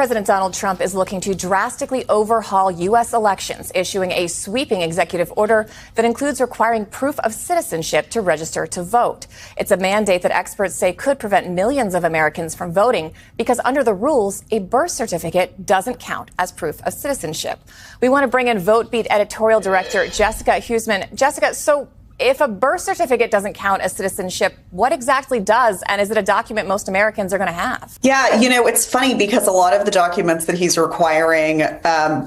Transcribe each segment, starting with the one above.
President Donald Trump is looking to drastically overhaul U.S. elections, issuing a sweeping executive order that includes requiring proof of citizenship to register to vote. It's a mandate that experts say could prevent millions of Americans from voting because under the rules, a birth certificate doesn't count as proof of citizenship. We want to bring in Vote Beat editorial director Jessica Huseman. Jessica, so if a birth certificate doesn't count as citizenship, what exactly does? And is it a document most Americans are going to have? Yeah, it's funny because a lot of the documents that he's requiring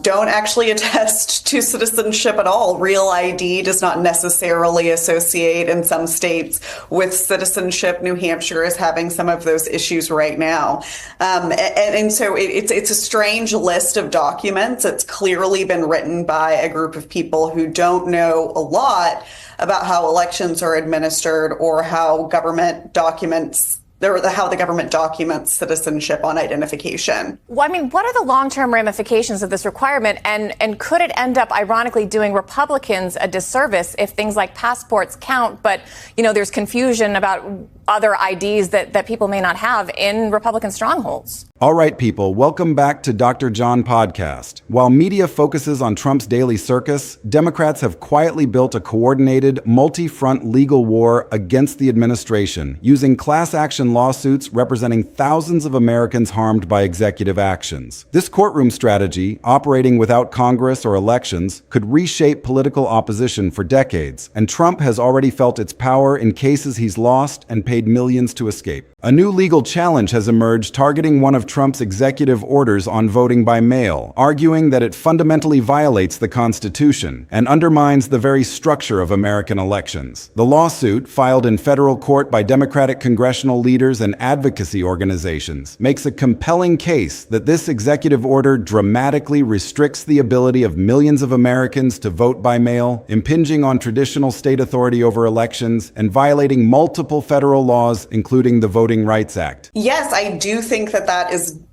don't actually attest to citizenship at all. Real ID does not necessarily associate in some states with citizenship. New Hampshire is having some of those issues right now. And so it's a strange list of documents. It's clearly been written by a group of people who don't know a lot about how elections are administered or how government documents how the government documents citizenship on identification. Well, I mean, what are the long-term ramifications of this requirement? And could it end up, ironically, doing Republicans a disservice if things like passports count, but, there's confusion about other IDs that people may not have in Republican strongholds? All right, people, welcome back to Dr. John Podcast. While media focuses on Trump's daily circus, Democrats have quietly built a coordinated, multi-front legal war against the administration, using class action lawsuits representing thousands of Americans harmed by executive actions. This courtroom strategy, operating without Congress or elections, could reshape political opposition for decades, and Trump has already felt its power in cases he's lost and paid millions to escape. A new legal challenge has emerged targeting one of Trump's executive orders on voting by mail, arguing that it fundamentally violates the Constitution and undermines the very structure of American elections. The lawsuit, filed in federal court by Democratic congressional leaders and advocacy organizations, makes a compelling case that this executive order dramatically restricts the ability of millions of Americans to vote by mail, impinging on traditional state authority over elections, and violating multiple federal laws, including the Voting Rights Act. Yes, I do think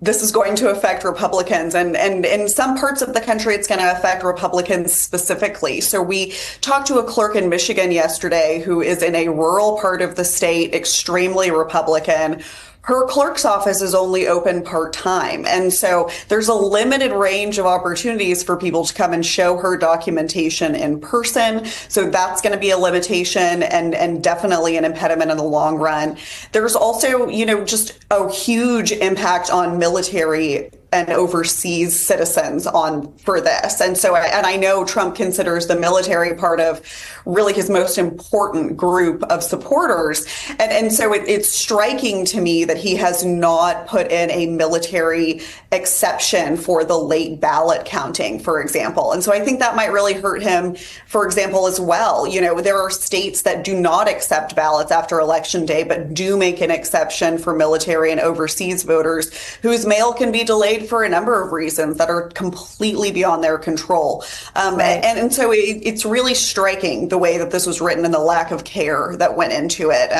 this is going to affect Republicans, and in some parts of the country, it's going to affect Republicans specifically. So we talked to a clerk in Michigan yesterday who is in a rural part of the state, extremely Republican. Her clerk's office is only open part-time. And so there's a limited range of opportunities for people to come and show her documentation in person. So that's going to be a limitation and definitely an impediment in the long run. There's also, just a huge impact on military and overseas citizens for this. And so, and I know Trump considers the military part of really his most important group of supporters. And so it's striking to me that he has not put in a military exception for the late ballot counting, for example. And so I think that might really hurt him, for example, as well. There are states that do not accept ballots after Election Day, but do make an exception for military and overseas voters whose mail can be delayed for a number of reasons that are completely beyond their control. Right. And so it's really striking the way that this was written and the lack of care that went into it,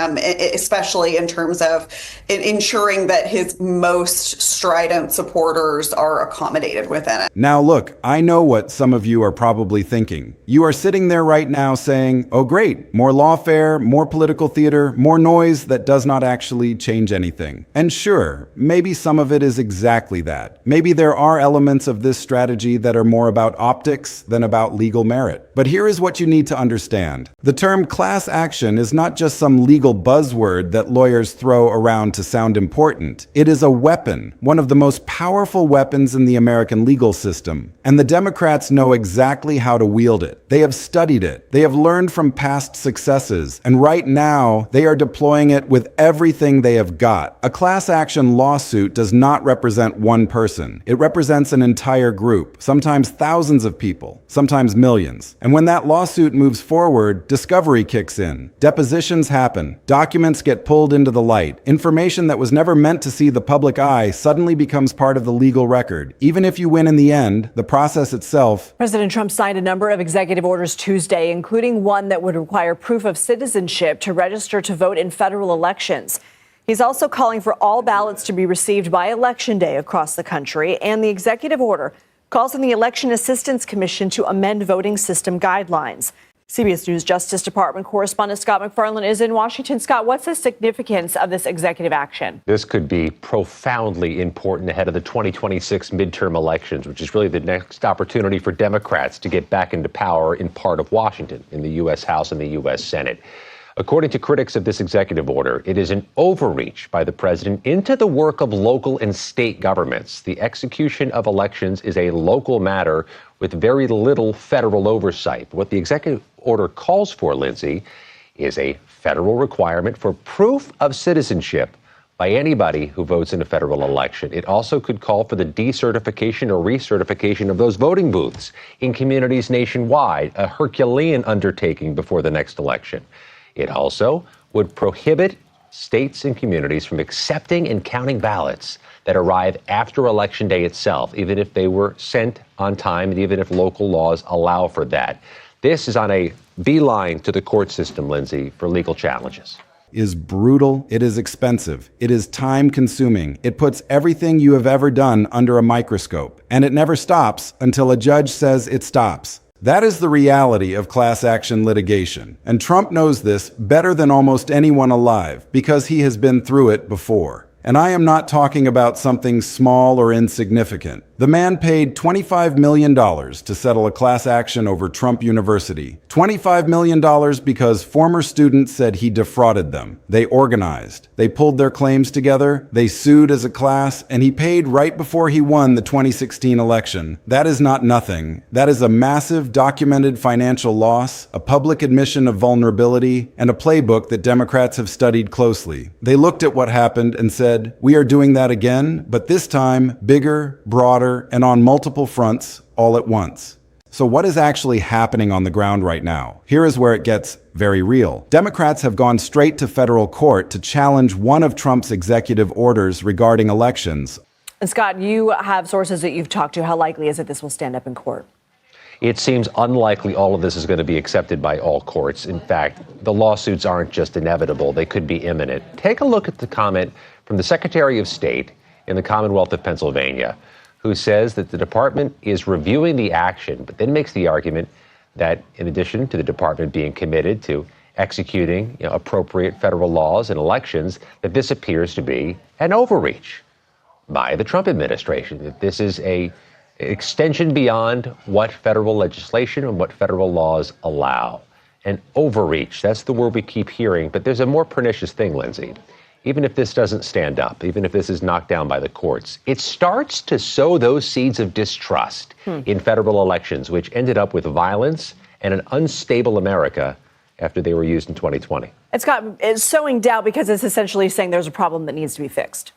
especially in terms of ensuring that his most strident supporters are accommodated within it. Now look, I know what some of you are probably thinking. You are sitting there right now saying, oh great, more lawfare, more political theater, more noise that does not actually change anything. And sure, maybe some of it is exactly that. Maybe there are elements of this strategy that are more about optics than about legal merit. But here is what you need to understand. The term class action is not just some legal buzzword that lawyers throw around to sound important. It is a weapon, one of the most powerful weapons in the American legal system. And the Democrats know exactly how to wield it. They have studied it. They have learned from past successes. And right now, they are deploying it with everything they have got. A class action lawsuit does not represent one person. It represents an entire group, sometimes thousands of people, sometimes millions. And when that lawsuit moves forward, discovery kicks in. Depositions happen. Documents get pulled into the light. Information that was never meant to see the public eye suddenly becomes part of the legal record. Even if you win in the end, the process itself. President Trump signed a number of executive orders Tuesday, including one that would require proof of citizenship to register to vote in federal elections. He's also calling for all ballots to be received by Election Day across the country, and the executive order calls on the Election Assistance Commission to amend voting system guidelines. CBS News Justice Department correspondent Scott McFarland is in Washington. Scott, what's the significance of this executive action? This could be profoundly important ahead of the 2026 midterm elections, which is really the next opportunity for Democrats to get back into power in part of Washington, in the U.S. House and the U.S. Senate. According to critics of this executive order, it is an overreach by the president into the work of local and state governments. The execution of elections is a local matter with very little federal oversight. What the executive order calls for, Lindsay, is a federal requirement for proof of citizenship by anybody who votes in a federal election. It also could call for the decertification or recertification of those voting booths in communities nationwide, a Herculean undertaking before the next election. It also would prohibit states and communities from accepting and counting ballots that arrive after Election Day itself, even if they were sent on time and even if local laws allow for that. This is on a beeline to the court system, Lindsay, for legal challenges. Is brutal, it is expensive, it is time-consuming, it puts everything you have ever done under a microscope, and it never stops until a judge says it stops. That is the reality of class action litigation, and Trump knows this better than almost anyone alive because he has been through it before. And I am not talking about something small or insignificant. The man paid $25 million to settle a class action over Trump University. $25 million because former students said he defrauded them. They organized. They pulled their claims together. They sued as a class, and he paid right before he won the 2016 election. That is not nothing. That is a massive documented financial loss, a public admission of vulnerability, and a playbook that Democrats have studied closely. They looked at what happened and said, we are doing that again, but this time bigger, broader, and on multiple fronts all at once. So what is actually happening on the ground right now? Here is where it gets very real. Democrats have gone straight to federal court to challenge one of Trump's executive orders regarding elections. And Scott, you have sources that you've talked to. How likely is it this will stand up in court? It seems unlikely all of this is going to be accepted by all courts. In fact, the lawsuits aren't just inevitable, they could be imminent. Take a look at the comment from the Secretary of State in the Commonwealth of Pennsylvania, who says that the department is reviewing the action, but then makes the argument that in addition to the department being committed to executing appropriate federal laws and elections, that this appears to be an overreach by the Trump administration, that this is an extension beyond what federal legislation and what federal laws allow. An overreach, that's the word we keep hearing, but there's a more pernicious thing, Lindsay. Even if this doesn't stand up, even if this is knocked down by the courts, it starts to sow those seeds of distrust in federal elections, which ended up with violence and an unstable America after they were used in 2020. It's sowing doubt because it's essentially saying there's a problem that needs to be fixed.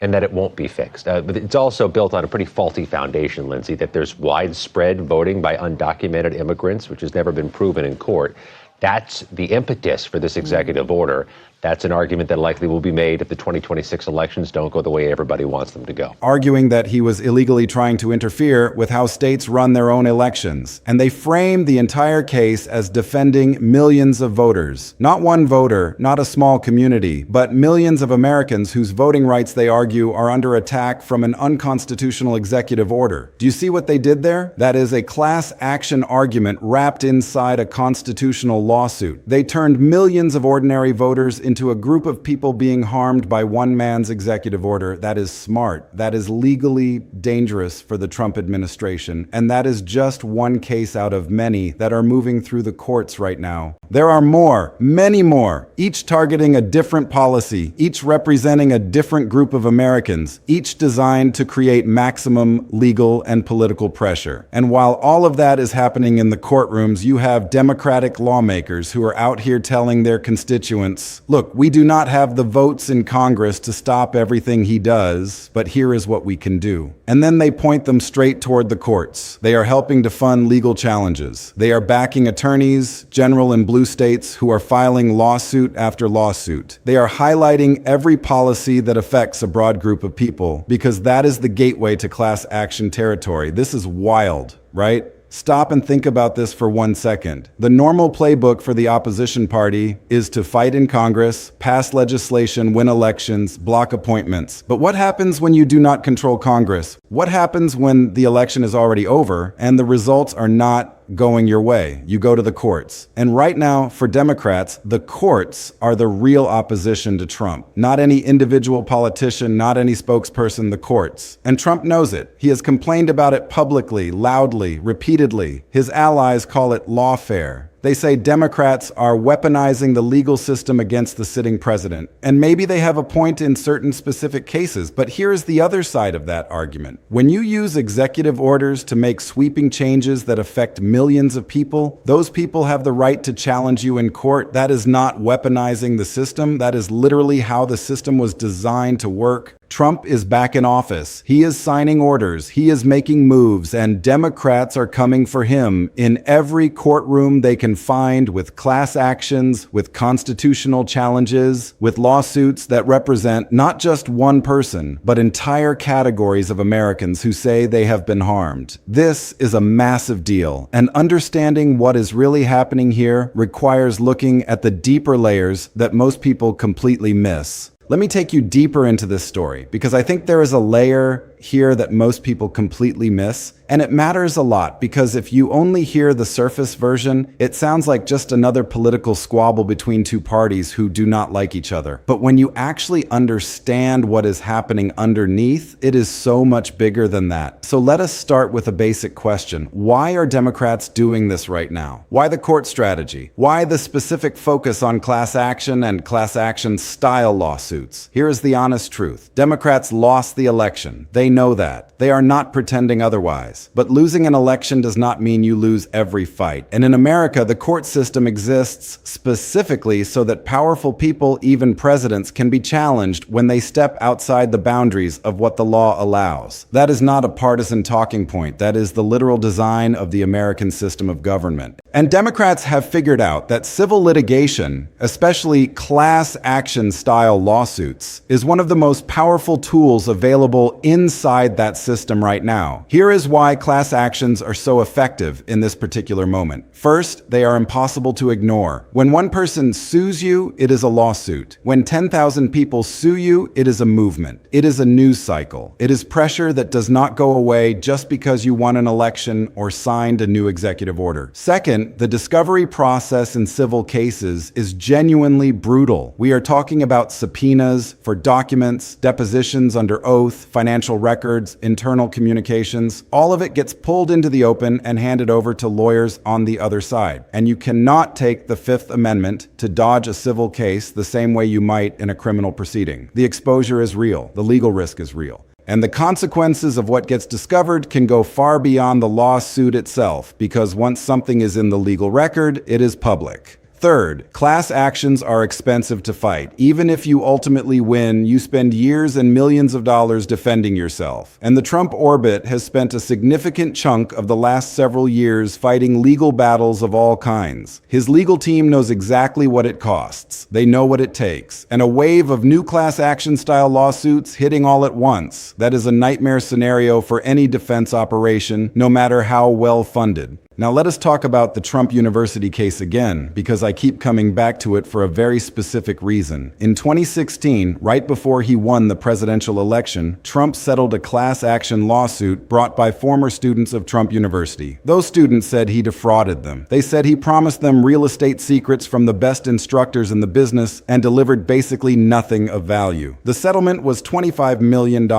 And that it won't be fixed. But it's also built on a pretty faulty foundation, Lindsay, that there's widespread voting by undocumented immigrants, which has never been proven in court. That's the impetus for this executive order. That's an argument that likely will be made if the 2026 elections don't go the way everybody wants them to go. Arguing that he was illegally trying to interfere with how states run their own elections. And they framed the entire case as defending millions of voters. Not one voter, not a small community, but millions of Americans whose voting rights, they argue, are under attack from an unconstitutional executive order. Do you see what they did there? That is a class action argument wrapped inside a constitutional lawsuit. They turned millions of ordinary voters into a group of people being harmed by one man's executive order. That is smart. That is legally dangerous for the Trump administration. And that is just one case out of many that are moving through the courts right now. There are more, many more, each targeting a different policy, each representing a different group of Americans, each designed to create maximum legal and political pressure. And while all of that is happening in the courtrooms, you have Democratic lawmakers who are out here telling their constituents, look, we do not have the votes in Congress to stop everything he does, but here is what we can do. And then they point them straight toward the courts. They are helping to fund legal challenges. They are backing attorneys, general and blue states, who are filing lawsuit after lawsuit. They are highlighting every policy that affects a broad group of people, because that is the gateway to class action territory. This is wild, right? Stop and think about this for 1 second. The normal playbook for the opposition party is to fight in Congress, pass legislation, win elections, block appointments. But what happens when you do not control Congress? What happens when the election is already over and the results are not going your way. You go to the courts. And right now, for Democrats, the courts are the real opposition to Trump. Not any individual politician, not any spokesperson, the courts. And Trump knows it. He has complained about it publicly, loudly, repeatedly. His allies call it lawfare. They say Democrats are weaponizing the legal system against the sitting president. And maybe they have a point in certain specific cases, but here's the other side of that argument. When you use executive orders to make sweeping changes that affect millions of people, those people have the right to challenge you in court. That is not weaponizing the system. That is literally how the system was designed to work. Trump is back in office. He is signing orders. He is making moves, and Democrats are coming for him in every courtroom they can find, with class actions, with constitutional challenges, with lawsuits that represent not just one person, but entire categories of Americans who say they have been harmed. This is a massive deal, and understanding what is really happening here requires looking at the deeper layers that most people completely miss. Let me take you deeper into this story, because I think there is a layer here that most people completely miss. And it matters a lot, because if you only hear the surface version, it sounds like just another political squabble between two parties who do not like each other. But when you actually understand what is happening underneath, it is so much bigger than that. So let us start with a basic question. Why are Democrats doing this right now? Why the court strategy? Why the specific focus on class action and class action style lawsuits? Here is the honest truth. Democrats lost the election. They know that. They are not pretending otherwise. But losing an election does not mean you lose every fight. And in America, the court system exists specifically so that powerful people, even presidents, can be challenged when they step outside the boundaries of what the law allows. That is not a partisan talking point. That is the literal design of the American system of government. And Democrats have figured out that civil litigation, especially class action style lawsuits, is one of the most powerful tools available inside that system right now. Here is why class actions are so effective in this particular moment. First, they are impossible to ignore. When one person sues you, it is a lawsuit. When 10,000 people sue you, it is a movement. It is a news cycle. It is pressure that does not go away just because you won an election or signed a new executive order. Second, the discovery process in civil cases is genuinely brutal. We are talking about subpoenas for documents, depositions under oath, financial records, internal communications. All of it gets pulled into the open and handed over to lawyers on the other side. And you cannot take the Fifth Amendment to dodge a civil case the same way you might in a criminal proceeding. The exposure is real. The legal risk is real. And the consequences of what gets discovered can go far beyond the lawsuit itself, because once something is in the legal record, it is public. Third, class actions are expensive to fight. Even if you ultimately win, you spend years and millions of dollars defending yourself. And the Trump orbit has spent a significant chunk of the last several years fighting legal battles of all kinds. His legal team knows exactly what it costs. They know what it takes. And a wave of new class action style lawsuits hitting all at once. That is a nightmare scenario for any defense operation, no matter how well funded. Now let us talk about the Trump University case again, because I keep coming back to it for a very specific reason. In 2016, right before he won the presidential election, Trump settled a class action lawsuit brought by former students of Trump University. Those students said he defrauded them. They said he promised them real estate secrets from the best instructors in the business and delivered basically nothing of value. The settlement was $25 million,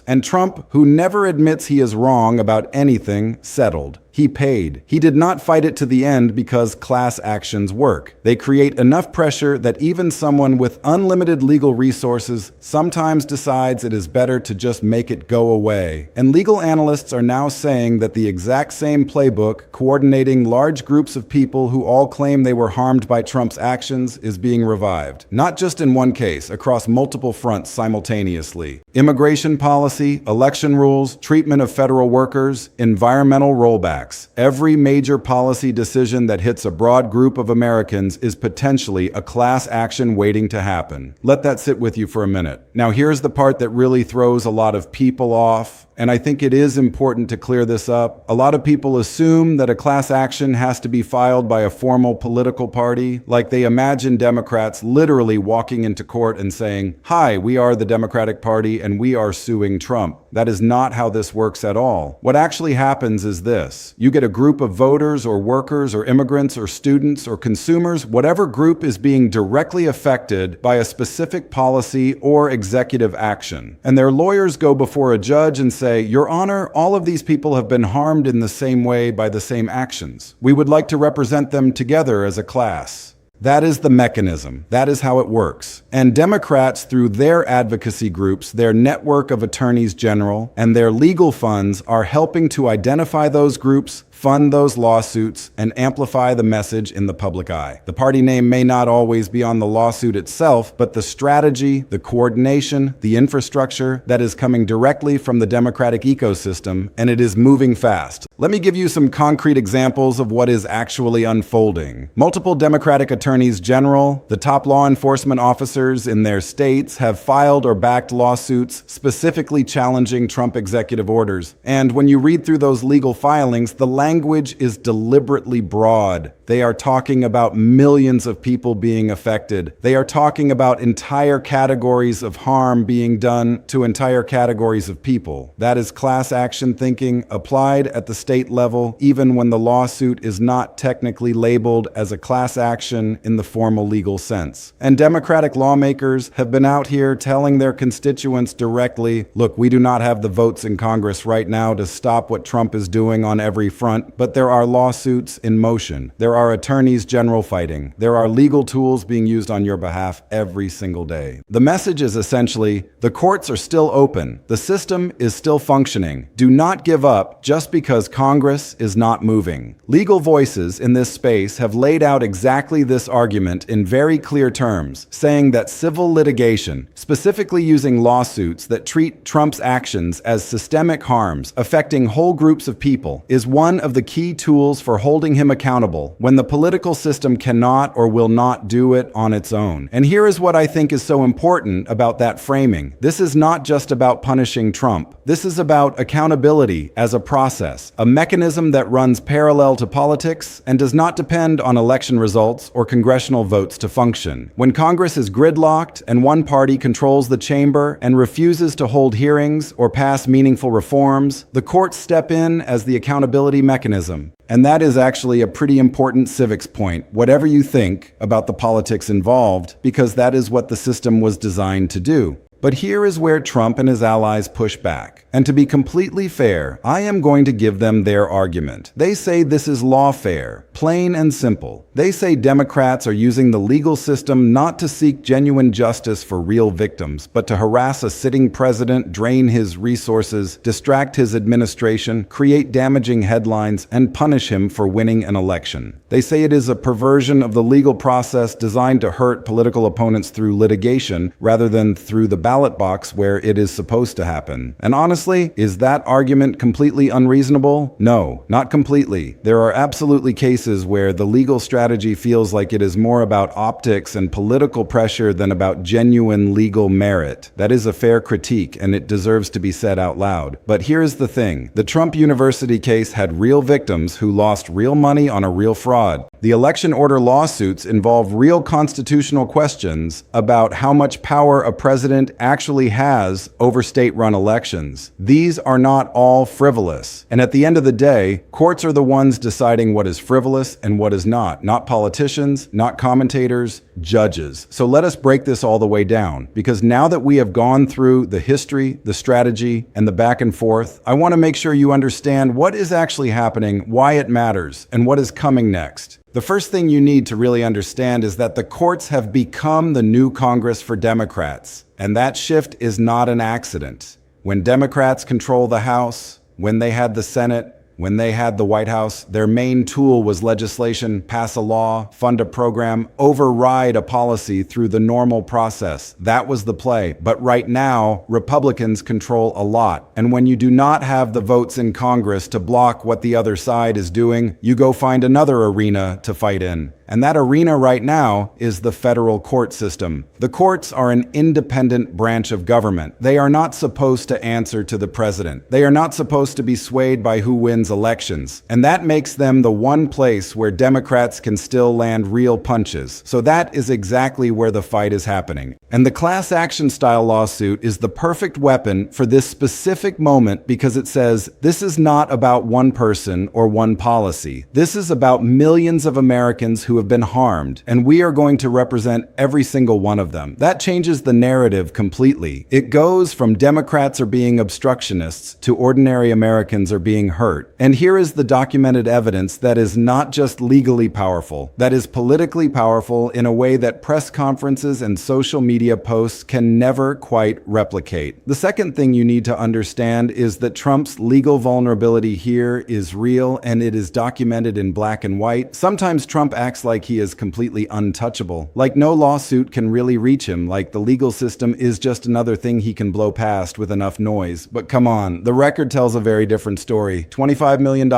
and Trump, who never admits he is wrong about anything, settled. He paid. He did not fight it to the end because class actions work. They create enough pressure that even someone with unlimited legal resources sometimes decides it is better to just make it go away. And legal analysts are now saying that the exact same playbook, coordinating large groups of people who all claim they were harmed by Trump's actions, is being revived. Not just in one case, across multiple fronts simultaneously. Immigration policy, election rules, treatment of federal workers, environmental rollback. Every major policy decision that hits a broad group of Americans is potentially a class action waiting to happen. Let that sit with you for a minute. Now here's the part that really throws a lot of people off, and I think it is important to clear this up. A lot of people assume that a class action has to be filed by a formal political party, like they imagine Democrats literally walking into court and saying, "Hi, we are the Democratic Party and we are suing Trump." That is not how this works at all. What actually happens is this. You get a group of voters or workers or immigrants or students or consumers, whatever group is being directly affected by a specific policy or executive action. And their lawyers go before a judge and say, Your Honor, all of these people have been harmed in the same way by the same actions. We would like to represent them together as a class. That is the mechanism. That is how it works. And Democrats, through their advocacy groups, their network of attorneys general, and their legal funds, are helping to identify those groups, fund those lawsuits, and amplify the message in the public eye. The party name may not always be on the lawsuit itself, but the strategy, the coordination, the infrastructure that is coming directly from the Democratic ecosystem, and it is moving fast. Let me give you some concrete examples of what is actually unfolding. Multiple Democratic attorneys general, the top law enforcement officers in their states, have filed or backed lawsuits specifically challenging Trump executive orders. And when you read through those legal filings, the language is deliberately broad. They are talking about millions of people being affected. They are talking about entire categories of harm being done to entire categories of people. That is class action thinking applied at the state level, even when the lawsuit is not technically labeled as a class action in the formal legal sense. And Democratic lawmakers have been out here telling their constituents directly, look, we do not have the votes in Congress right now to stop what Trump is doing on every front, but there are lawsuits in motion. There are attorneys general fighting. There are legal tools being used on your behalf every single day. The message is essentially, the courts are still open. The system is still functioning. Do not give up just because Congress is not moving. Legal voices in this space have laid out exactly this argument in very clear terms, saying that civil litigation, specifically using lawsuits that treat Trump's actions as systemic harms affecting whole groups of people, is one of the key tools for holding him accountable when the political system cannot or will not do it on its own. And here is what I think is so important about that framing. This is not just about punishing Trump. This is about accountability as a process, a mechanism that runs parallel to politics and does not depend on election results or congressional votes to function. When Congress is gridlocked and one party controls the chamber and refuses to hold hearings or pass meaningful reforms, the courts step in as the accountability mechanism. And that is actually a pretty important civics point, whatever you think about the politics involved, because that is what the system was designed to do. But here is where Trump and his allies push back. And to be completely fair, I am going to give them their argument. They say this is lawfare, plain and simple. They say Democrats are using the legal system not to seek genuine justice for real victims, but to harass a sitting president, drain his resources, distract his administration, create damaging headlines, and punish him for winning an election. They say it is a perversion of the legal process designed to hurt political opponents through litigation rather than through the ballot box where it is supposed to happen. And honestly, is that argument completely unreasonable? No, not completely. There are absolutely cases where the legal strategy feels like it is more about optics and political pressure than about genuine legal merit. That is a fair critique, and it deserves to be said out loud. But here's the thing. The Trump University case had real victims who lost real money on a real fraud. The election order lawsuits involve real constitutional questions about how much power a president actually has over state-run elections. These are not all frivolous. And at the end of the day, courts are the ones deciding what is frivolous and what is not politicians, not commentators, judges. So let us break this all the way down, because now that we have gone through the history, the strategy, and the back and forth, I want to make sure you understand what is actually happening, why it matters, and what is coming next. The first thing you need to really understand is that the courts have become the new Congress for Democrats, and that shift is not an accident. When Democrats control the House, when they had the Senate, when they had the White House, their main tool was legislation, pass a law, fund a program, override a policy through the normal process. That was the play. But right now, Republicans control a lot. And when you do not have the votes in Congress to block what the other side is doing, you go find another arena to fight in. And that arena right now is the federal court system. The courts are an independent branch of government. They are not supposed to answer to the president. They are not supposed to be swayed by who wins elections. And that makes them the one place where Democrats can still land real punches. So that is exactly where the fight is happening. And the class action style lawsuit is the perfect weapon for this specific moment because it says this is not about one person or one policy. This is about millions of Americans who have been harmed, and we are going to represent every single one of them. That changes the narrative completely. It goes from Democrats are being obstructionists to ordinary Americans are being hurt. And here is the documented evidence that is not just legally powerful, that is politically powerful in a way that press conferences and social media posts can never quite replicate. The second thing you need to understand is that Trump's legal vulnerability here is real and it is documented in black and white. Sometimes Trump acts like he is completely untouchable, like no lawsuit can really reach him, like the legal system is just another thing he can blow past with enough noise. But come on, the record tells a very different story. $25 million,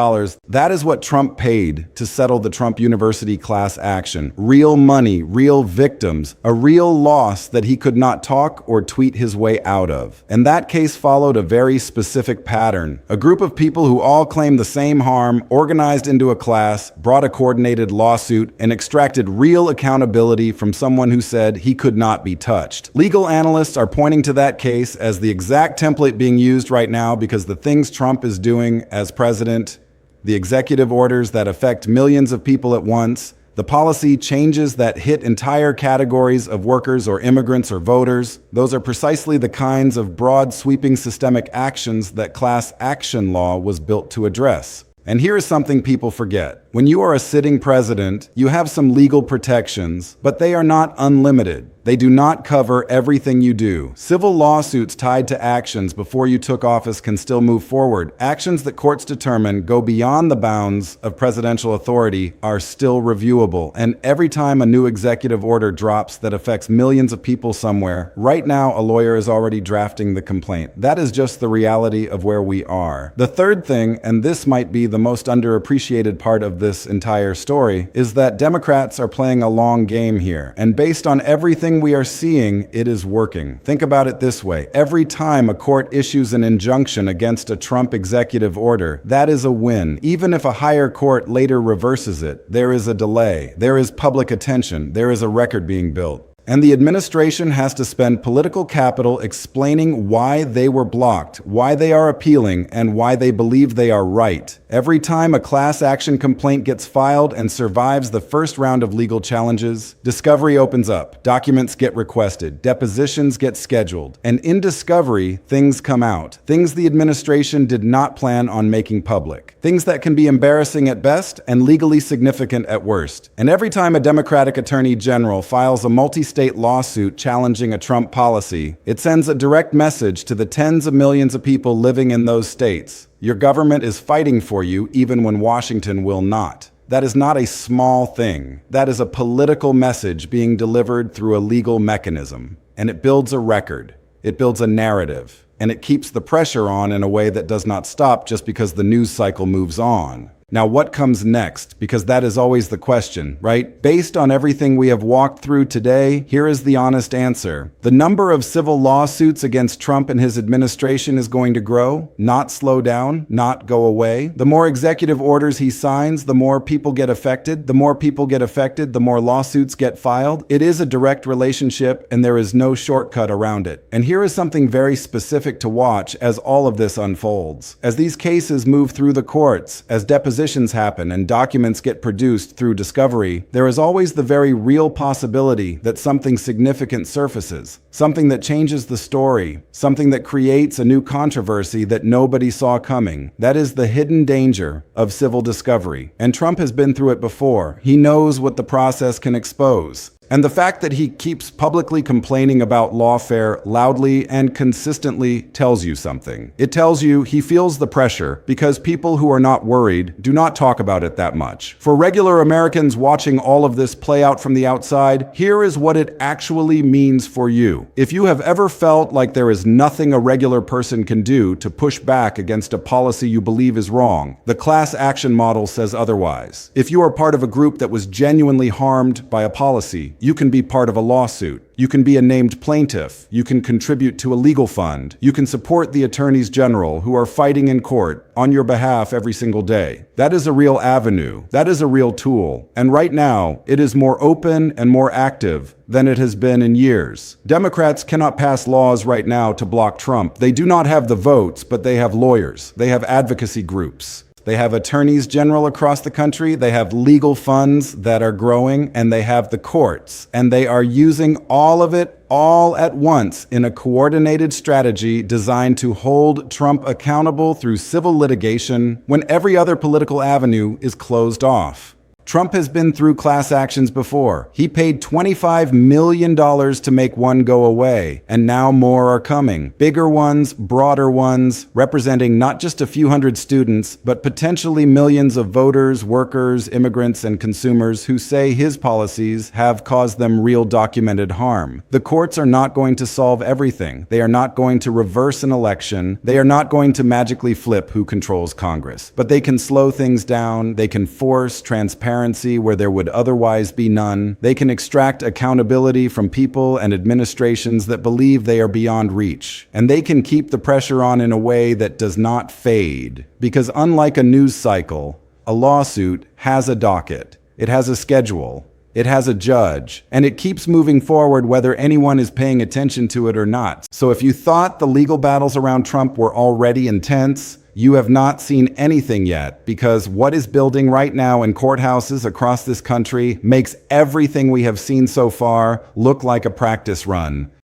that is what Trump paid to settle the Trump University class action. Real money, real victims, a real loss that he could not talk or tweet his way out of. And that case followed a very specific pattern. A group of people who all claimed the same harm, organized into a class, brought a coordinated lawsuit, and extracted real accountability from someone who said he could not be touched. Legal analysts are pointing to that case as the exact template being used right now because the things Trump is doing as president, the executive orders that affect millions of people at once, the policy changes that hit entire categories of workers or immigrants or voters, those are precisely the kinds of broad, sweeping systemic actions that class action law was built to address. And here is something people forget. When you are a sitting president, you have some legal protections, but they are not unlimited. They do not cover everything you do. Civil lawsuits tied to actions before you took office can still move forward. Actions that courts determine go beyond the bounds of presidential authority are still reviewable. And every time a new executive order drops that affects millions of people somewhere, right now a lawyer is already drafting the complaint. That is just the reality of where we are. The third thing, and this might be the most underappreciated part of this entire story, is that Democrats are playing a long game here. And based on everything we are seeing, it is working. Think about it this way. Every time a court issues an injunction against a Trump executive order, that is a win. Even if a higher court later reverses it, there is a delay. There is public attention. There is a record being built. And the administration has to spend political capital explaining why they were blocked, why they are appealing, and why they believe they are right. Every time a class action complaint gets filed and survives the first round of legal challenges, discovery opens up, documents get requested, depositions get scheduled, and in discovery, things come out. Things the administration did not plan on making public. Things that can be embarrassing at best and legally significant at worst. And every time a Democratic Attorney General files a multi-state lawsuit challenging a Trump policy, it sends a direct message to the tens of millions of people living in those states. Your government is fighting for you even when Washington will not. That is not a small thing. That is a political message being delivered through a legal mechanism. And it builds a record. It builds a narrative. And it keeps the pressure on in a way that does not stop just because the news cycle moves on. Now, what comes next? Because that is always the question, right? Based on everything we have walked through today, here is the honest answer. The number of civil lawsuits against Trump and his administration is going to grow, not slow down, not go away. The more executive orders he signs, the more people get affected. The more people get affected, the more lawsuits get filed. It is a direct relationship, and there is no shortcut around it. And here is something very specific to watch as all of this unfolds. As these cases move through the courts, as depositions happen and documents get produced through discovery, there is always the very real possibility that something significant surfaces, something that changes the story, something that creates a new controversy that nobody saw coming. That is the hidden danger of civil discovery. And Trump has been through it before. He knows what the process can expose. And the fact that he keeps publicly complaining about lawfare loudly and consistently tells you something. It tells you he feels the pressure because people who are not worried do not talk about it that much. For regular Americans watching all of this play out from the outside, here is what it actually means for you. If you have ever felt like there is nothing a regular person can do to push back against a policy you believe is wrong, the class action model says otherwise. If you are part of a group that was genuinely harmed by a policy, You can be part of a lawsuit. You can be a named plaintiff. You can contribute to a legal fund. You can support the attorneys general who are fighting in court on your behalf every single day. That is a real avenue. That is a real tool. And right now, it is more open and more active than it has been in years. Democrats cannot pass laws right now to block Trump. They do not have the votes, but they have lawyers. They have advocacy groups. They have attorneys general across the country, they have legal funds that are growing, and they have the courts. And they are using all of it all at once in a coordinated strategy designed to hold Trump accountable through civil litigation when every other political avenue is closed off. Trump has been through class actions before. He paid $25 million to make one go away, and now more are coming. Bigger ones, broader ones, representing not just a few hundred students, but potentially millions of voters, workers, immigrants, and consumers who say his policies have caused them real documented harm. The courts are not going to solve everything. They are not going to reverse an election. They are not going to magically flip who controls Congress. But they can slow things down. They can force transparency where there would otherwise be none. They can extract accountability from people and administrations that believe they are beyond reach. And they can keep the pressure on in a way that does not fade. Because unlike a news cycle, a lawsuit has a docket. It has a schedule. It has a judge, and it keeps moving forward whether anyone is paying attention to it or not. So if you thought the legal battles around Trump were already intense, you have not seen anything yet, because what is building right now in courthouses across this country makes everything we have seen so far look like a practice run.